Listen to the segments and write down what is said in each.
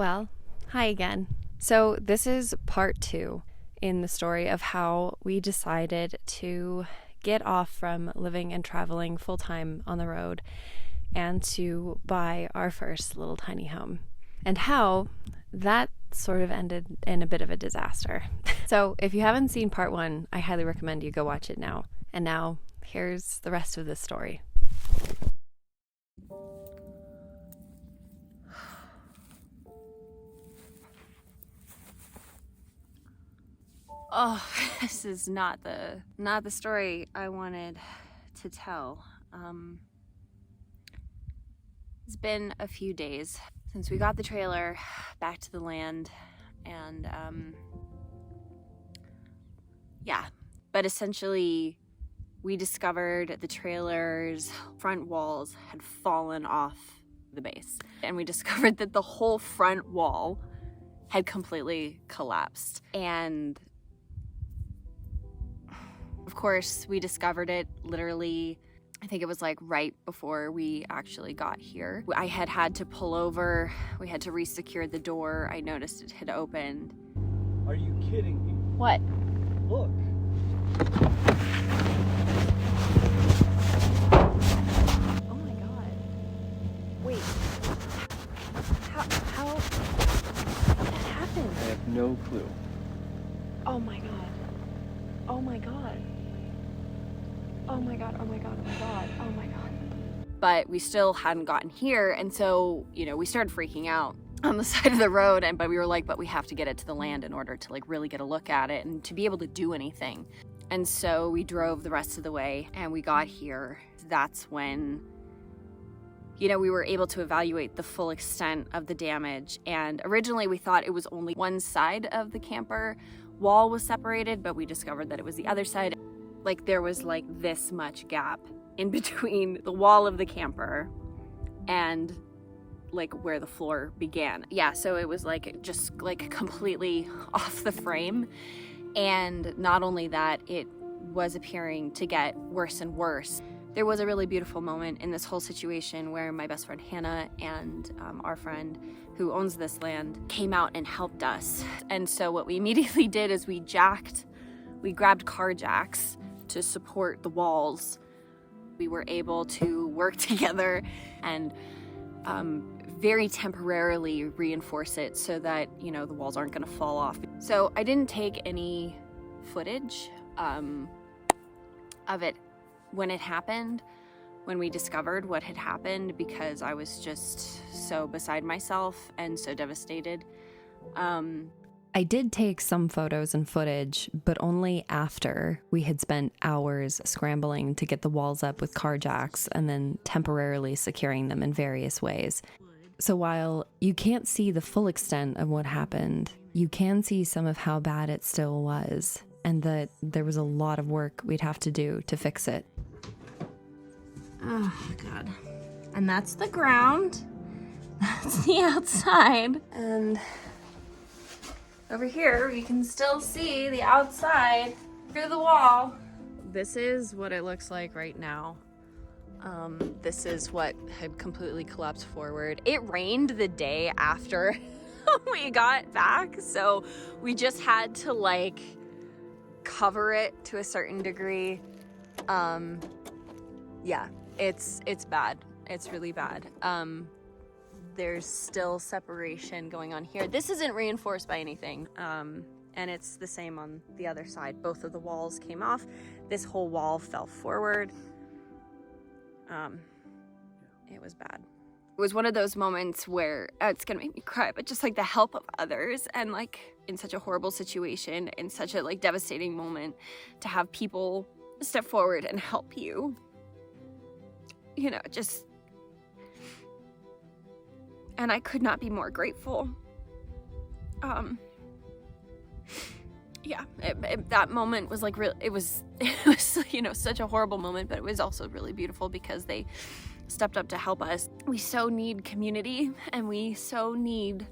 Well, hi again. So, this is part 2 in the story of how we decided to get off from living and traveling full time on the road and to buy our first little tiny home, and how that sort of ended in a bit of a disaster. So, if you haven't seen part 1, I highly recommend you go watch it now. And now, here's the rest of the story. Oh, this is not the story I wanted to tell. It's been a few days since we got the trailer back to the land, and but essentially we discovered the trailer's front walls had fallen off the base, and we discovered that the whole front wall had completely collapsed. And of course, we discovered it literally, I think it was like right before we actually got here. I had to pull over. We had to re-secure the door. I noticed it had opened. Are you kidding me? What? Look. Oh my god. Wait. How did that happen? I have no clue. Oh my god. Oh my god. Oh my god, oh my god, oh my god, oh my god. But we still hadn't gotten here, and so, we started freaking out on the side of the road, but we were like, but we have to get it to the land in order to really get a look at it and to be able to do anything. And so we drove the rest of the way, and we got here. That's when we were able to evaluate the full extent of the damage. And originally we thought it was only one side of the camper wall was separated, but we discovered that it was the other side. There was this much gap in between the wall of the camper and where the floor began. Yeah, so it was just completely off the frame. And not only that, it was appearing to get worse and worse. There was a really beautiful moment in this whole situation where my best friend Hannah and our friend who owns this land came out and helped us. And so what we immediately did is we grabbed car jacks to support the walls. We were able to work together and very temporarily reinforce it so that, the walls aren't gonna fall off. So I didn't take any footage of it when it happened, when we discovered what had happened, because I was just so beside myself and so devastated. I did take some photos and footage, but only after we had spent hours scrambling to get the walls up with car jacks and then temporarily securing them in various ways. So while you can't see the full extent of what happened, you can see some of how bad it still was, and that there was a lot of work we'd have to do to fix it. Oh, God. And that's the ground. That's the outside. And over here, you can still see the outside through the wall. This is what it looks like right now. This is what had completely collapsed forward. It rained the day after we got back, so we just had to cover it to a certain degree. Yeah, it's bad. It's really bad. There's still separation going on here. This isn't reinforced by anything. And it's the same on the other side. Both of the walls came off. This whole wall fell forward. It was bad. It was one of those moments where it's gonna make me cry, but just the help of others, and in such a horrible situation, in such a devastating moment, to have people step forward and help you. And I could not be more grateful. That moment was it was such a horrible moment, but it was also really beautiful because they stepped up to help us. We so need community, and we so need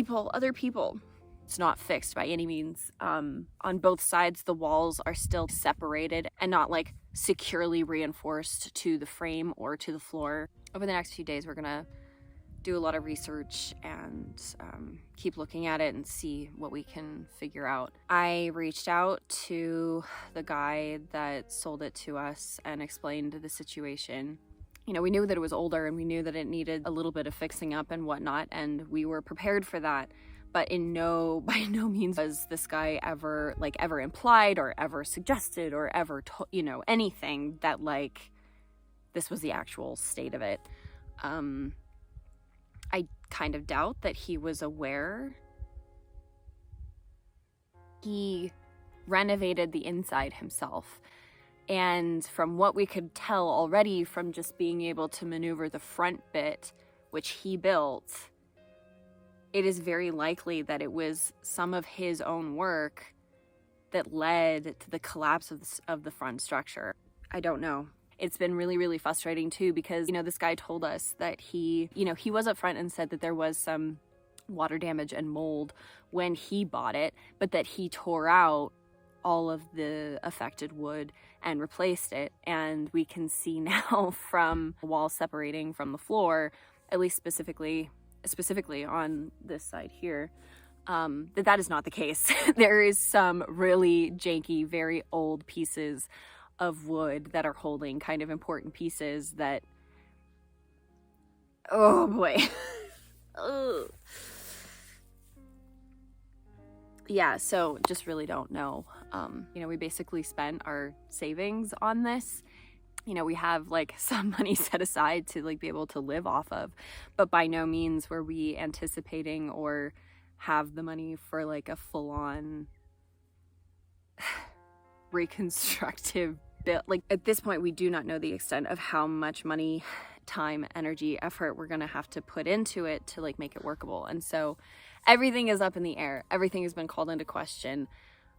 other people. It's not fixed by any means. On both sides, the walls are still separated and not securely reinforced to the frame or to the floor. Over the next few days, we're gonna do a lot of research and keep looking at it and see what we can figure out. I reached out to the guy that sold it to us and explained the situation. You know, we knew that it was older and we knew that it needed a little bit of fixing up and whatnot, and we were prepared for that. But by no means was this guy ever implied or ever suggested or ever anything that like this was the actual state of it. I kind of doubt that he was aware. He renovated the inside himself. And from what we could tell already from just being able to maneuver the front bit, which he built, it is very likely that it was some of his own work that led to the collapse of the front structure. I don't know. It's been really, really frustrating too, because, this guy told us that he was up front and said that there was some water damage and mold when he bought it, but that he tore out all of the affected wood and replaced it. And we can see now from the wall separating from the floor, at least specifically on this side here, that is not the case. There is some really janky, very old pieces of wood that are holding kind of important pieces that, oh boy. Yeah, so just really don't know. We basically spent our savings on this. We have like some money set aside to like be able to live off of, but by no means were we anticipating or have the money for like a full-on reconstructive build. Like at this point, we do not know the extent of how much money, time, energy, effort we're gonna have to put into it to like make it workable. And so everything is up in the air. Everything has been called into question.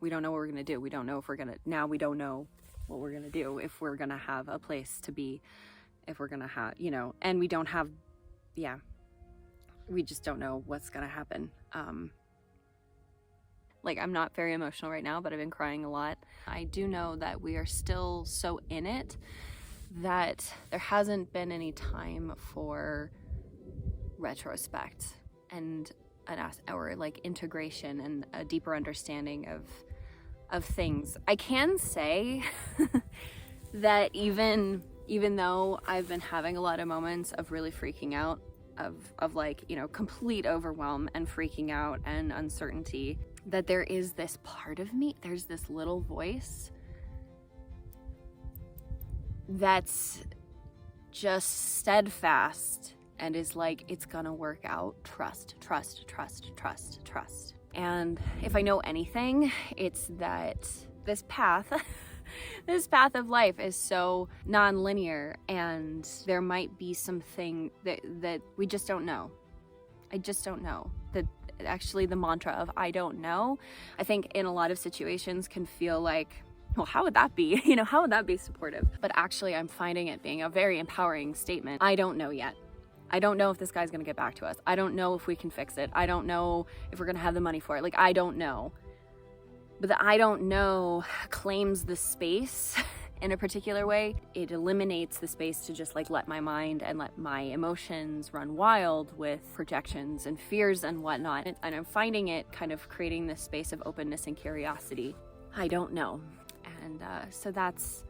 We don't know what we're gonna do. We don't know if we're gonna, now we don't know what we're gonna do, if we're gonna have a place to be, if we're gonna have, and we don't have, we just don't know what's gonna happen. I'm not very emotional right now, but I've been crying a lot. I do know that we are still so in it that there hasn't been any time for retrospect and or like integration and a deeper understanding of things. I can say that even though I've been having a lot of moments of really freaking out, of like, complete overwhelm and freaking out and uncertainty, that there is this part of me, there's this little voice that's just steadfast and is like, it's gonna work out. Trust, trust, trust, trust, trust. And if I know anything, it's that this path of life is so non-linear, and there might be something that we just don't know. I just don't know. That actually the mantra of I don't know, I think in a lot of situations can feel like, well, how would that be? How would that be supportive? But actually I'm finding it being a very empowering statement. I don't know yet. I don't know if this guy's gonna get back to us. I don't know if we can fix it. I don't know if we're gonna have the money for it. Like, I don't know. But the I don't know claims the space in a particular way. It eliminates the space to just like let my mind and let my emotions run wild with projections and fears and whatnot. And I'm finding it kind of creating this space of openness and curiosity. I don't know. And so that's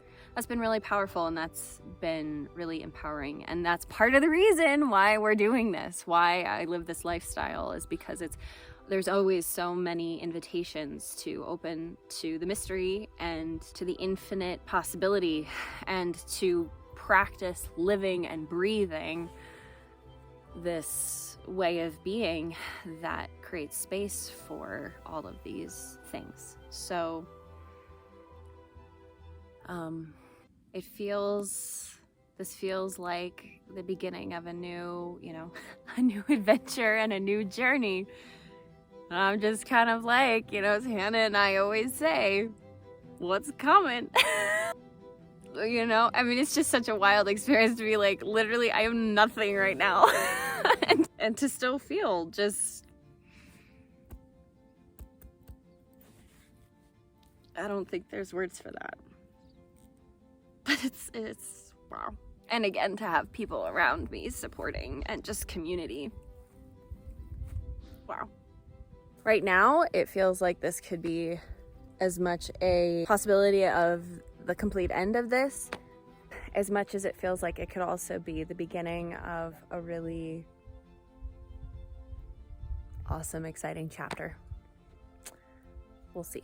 been really powerful, and that's been really empowering. And that's part of the reason why we're doing this, why I live this lifestyle, is because there's always so many invitations to open to the mystery and to the infinite possibility, and to practice living and breathing this way of being that creates space for all of these things. So this feels like the beginning of a new, a new adventure and a new journey. I'm just kind of like, as Hannah and I always say, what's coming? It's just such a wild experience to be like, literally, I have nothing right now. and to still feel just, I don't think there's words for that. But it's wow. And again, to have people around me supporting and just community. Wow. Right now, it feels like this could be as much a possibility of the complete end of this, as much as it feels like it could also be the beginning of a really awesome, exciting chapter. We'll see.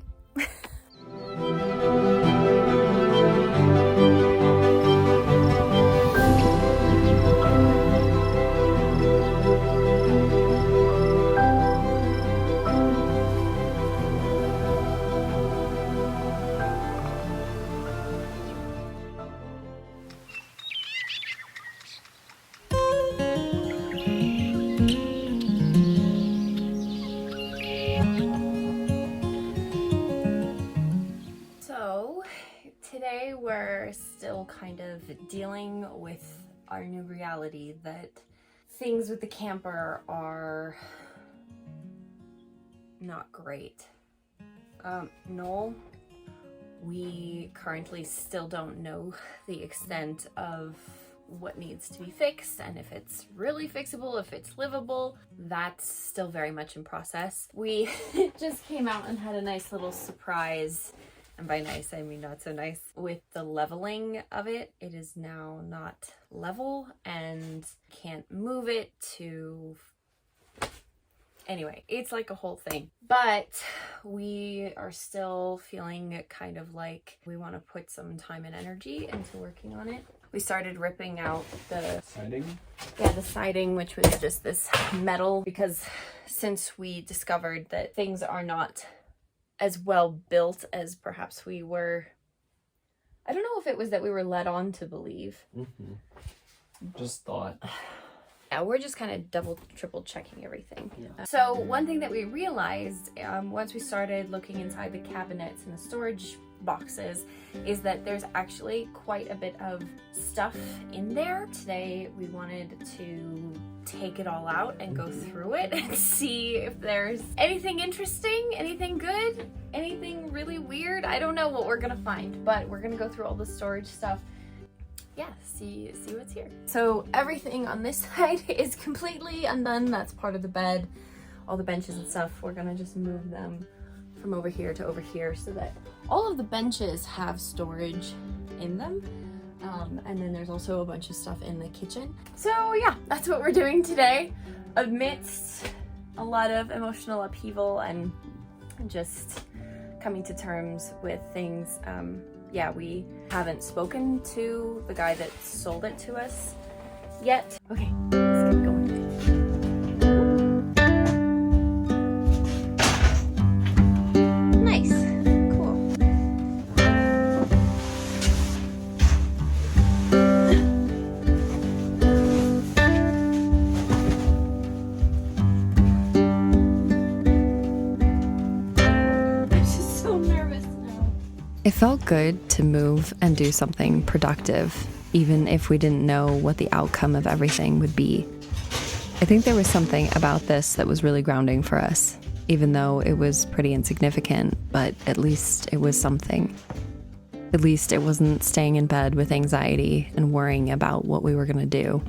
So today we're still kind of dealing with our new reality that things with the camper are not great. Noel, we currently still don't know the extent of what needs to be fixed and if it's really fixable, if it's livable. That's still very much in process. We just came out and had a nice little surprise, and by nice I mean not so nice, with the leveling of it. It is now not level and can't move it to... Anyway, it's like a whole thing. But we are still feeling kind of like we want to put some time and energy into working on it. We started ripping out the Siding? Yeah, the siding, which was just this metal, because since we discovered that things are not as well built as perhaps we were, I don't know if it was that we were led on to believe. Just thought. Yeah, we're just kind of double, triple checking everything. Yeah. So one thing that we realized once we started looking inside the cabinets and the storage boxes is that there's actually quite a bit of stuff in there. Today we wanted to take it all out and go through it and see if there's anything interesting, anything good, anything really weird. I don't know what we're gonna find, but we're gonna go through all the storage stuff. Yeah, see what's here. So everything on this side is completely undone. That's part of the bed. All the benches and stuff, we're gonna just move them from over here to over here so that all of the benches have storage in them. And then there's also a bunch of stuff in the kitchen. So yeah, that's what we're doing today, amidst a lot of emotional upheaval and just coming to terms with things. Yeah, we haven't spoken to the guy that sold it to us yet. Okay, let's get going. Nice, cool. I'm just so nervous now. It felt good to move and do something productive, even if we didn't know what the outcome of everything would be. I think there was something about this that was really grounding for us, even though it was pretty insignificant, but at least it was something. At least it wasn't staying in bed with anxiety and worrying about what we were gonna do.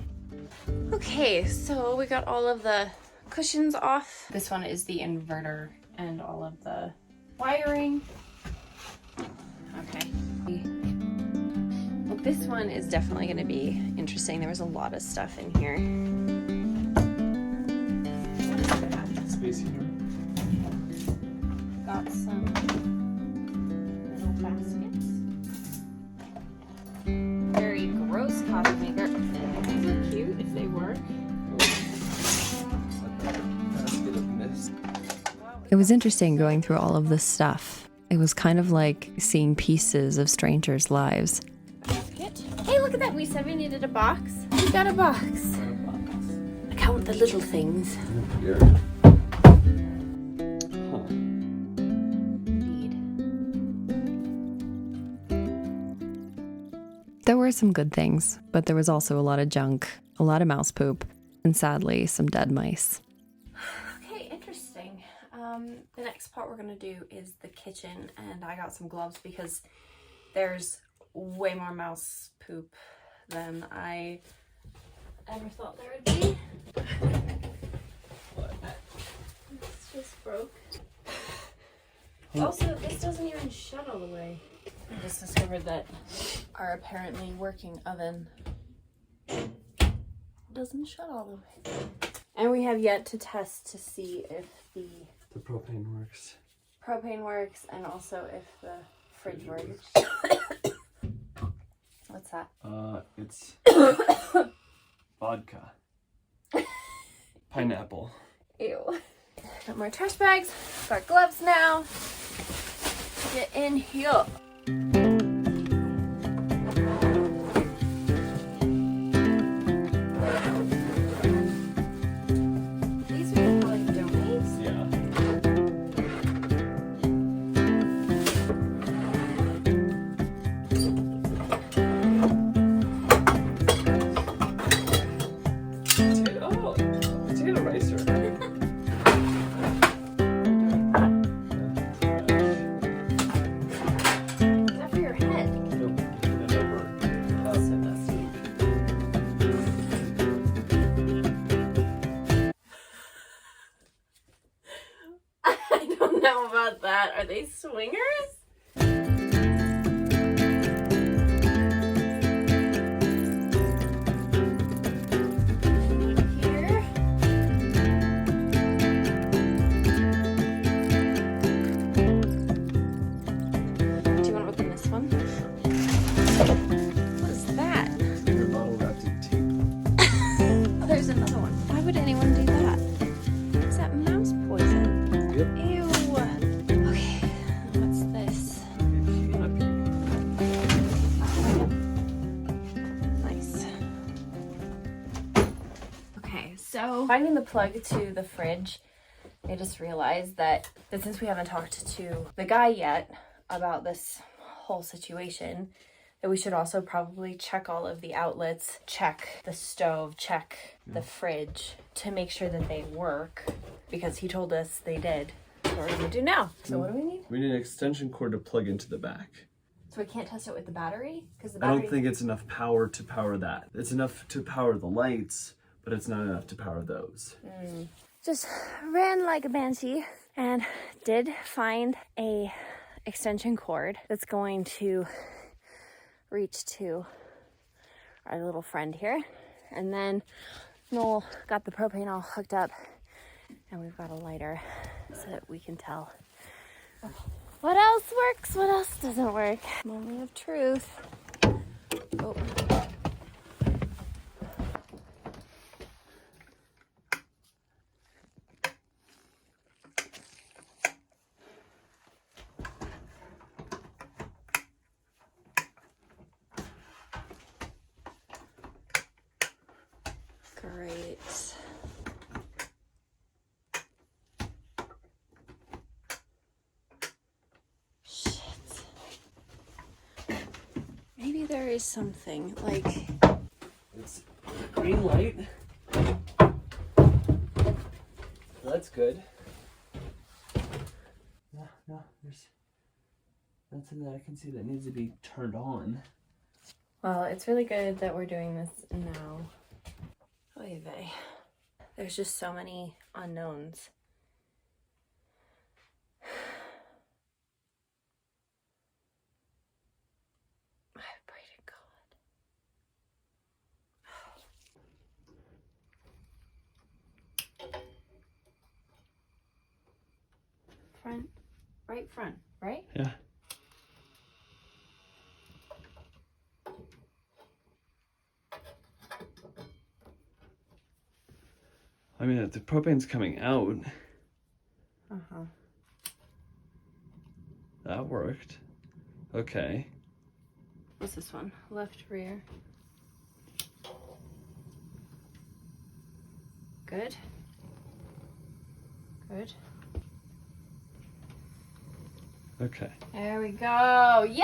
Okay, so we got all of the cushions off. This one is the inverter and all of the wiring. Okay. Well, this one is definitely going to be interesting. There was a lot of stuff in here. What is that? Space heater. Got some little baskets. Very gross coffee maker. These are cute if they work. Basket of mist. It was interesting going through all of this stuff. It was kind of like seeing pieces of strangers' lives. Basket. Hey, look at that. We said we needed a box. We got a box. Count the little things. Weird. Huh. Indeed. There were some good things, but there was also a lot of junk, a lot of mouse poop, and sadly, some dead mice. Okay, interesting. The next part we're gonna do is the kitchen, and I got some gloves because there's way more mouse poop than I ever thought there would be. What? It's just broke. Also, this doesn't even shut all the way. I just discovered that our apparently working oven doesn't shut all the way. And we have yet to test to see if the propane works. propane works and also if the fridge works. What's that? It's vodka. Pineapple. Ew. Got more trash bags. Got gloves now. Get in here. These are like donates. Yeah. Potato ricer. Is that for your head? Nope. Never. Oh, so dusty. I don't know about that. Are they swingers? Here. Do you want to open this one? What is that? Your bottle wrapped in tape. Oh, there's another one. Why would anyone do that? Is that mouse poison? Yep. Ew. Okay, what's this? Nice. Okay, so finding the plug to the fridge, I just realized that since we haven't talked to the guy yet about this whole situation, that we should also probably check all of the outlets, check the stove, check the fridge to make sure that they work, because he told us they did. That's what we're gonna do now. So what do we need? We need an extension cord to plug into the back. So we can't test it with the battery? Because the I battery... don't think it's enough power to power that. It's enough to power the lights, but it's not enough to power those. Just ran like a banshee and did find a extension cord that's going to reach to our little friend here. And then Noel got the propane all hooked up and we've got a lighter so that we can tell what else works, what else doesn't work. Moment of truth. Oh. Great. Shit. Maybe there is something like... It's green light. That's good. No, there's nothing that I can see that needs to be turned on. Well, it's really good that we're doing this now. Oy vey. There's just so many unknowns. I pray to God. Front, right front, right? Yeah. I mean, if the propane's coming out, Uh-huh. that worked. Okay. What's this one? Left rear. Good. Good. Okay. There we go. Yay!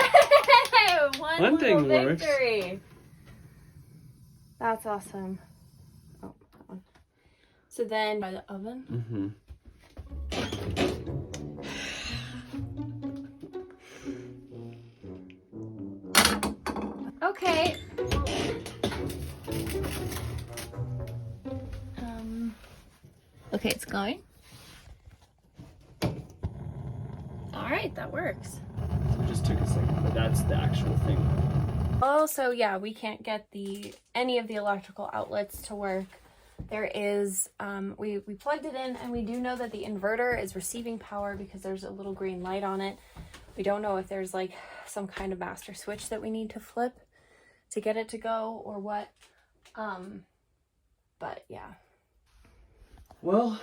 One One little thing works. victory. That's awesome. Oh, that one. So then by the oven. Mm-hmm. Okay. Okay, it's going. All right, that works. It just took a second, but that's the actual thing. Also, yeah, we can't get any of the electrical outlets to work. There is, we plugged it in, and we do know that the inverter is receiving power because there's a little green light on it. We don't know if there's like some kind of master switch that we need to flip to get it to go or what. But yeah. Well,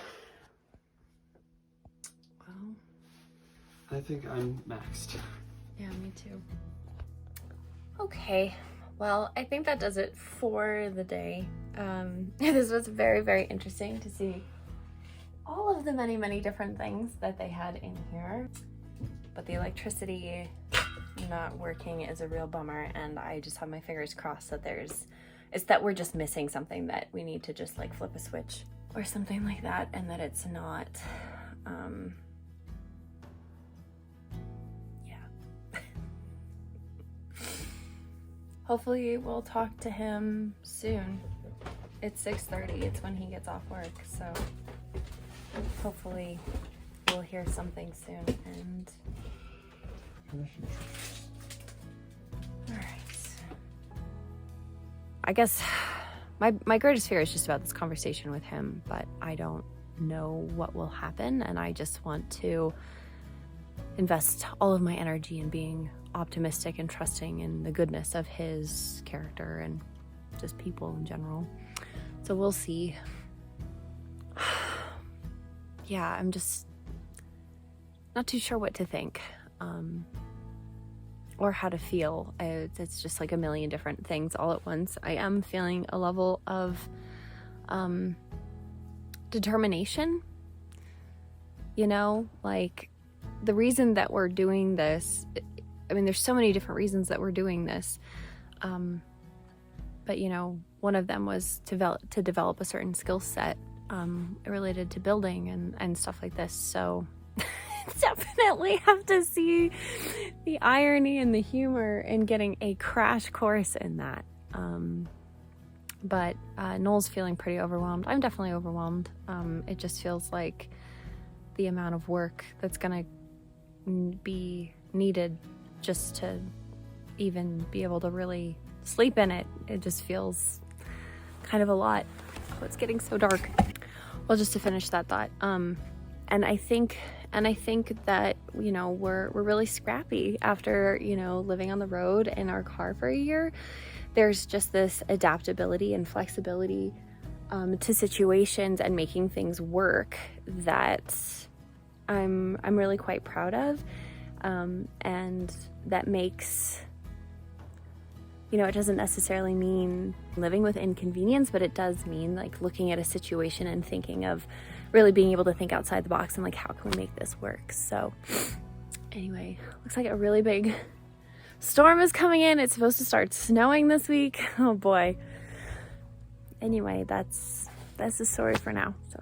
I think I'm maxed. Yeah, me too. Okay, well, I think that does it for the day. This was very, very interesting to see all of the many, many different things that they had in here. But the electricity not working is a real bummer, and I just have my fingers crossed that it's that we're just missing something, that we need to just like flip a switch or something like that, and that it's not, yeah. Hopefully we'll talk to him soon. It's 6:30, it's when he gets off work, so hopefully we'll hear something soon. And all right, I guess my greatest fear is just about this conversation with him, but I don't know what will happen, and I just want to invest all of my energy in being optimistic and trusting in the goodness of his character and just people in general. So we'll see. Yeah, I'm just not too sure what to think, or how to feel. It's just like a million different things all at once. I am feeling a level of determination, you know, like the reason that we're doing this, I mean, there's so many different reasons that we're doing this, but you know, one of them was to develop a certain skill set related to building and stuff like this. So definitely have to see the irony and the humor in getting a crash course in that. But Noel's feeling pretty overwhelmed. I'm definitely overwhelmed. It just feels like the amount of work that's gonna be needed just to even be able to really sleep in it. It just feels kind of a lot. Oh, it's getting so dark. Well, just to finish that thought, and I think that, you know, we're really scrappy after, you know, living on the road in our car for a year. There's just this adaptability and flexibility to situations and making things work that I'm really quite proud of, and that makes, you know, it doesn't necessarily mean living with inconvenience, but it does mean like looking at a situation and thinking of really being able to think outside the box and like, how can we make this work? So anyway, looks like a really big storm is coming in. It's supposed to start snowing this week. Oh boy. Anyway, that's the story for now. So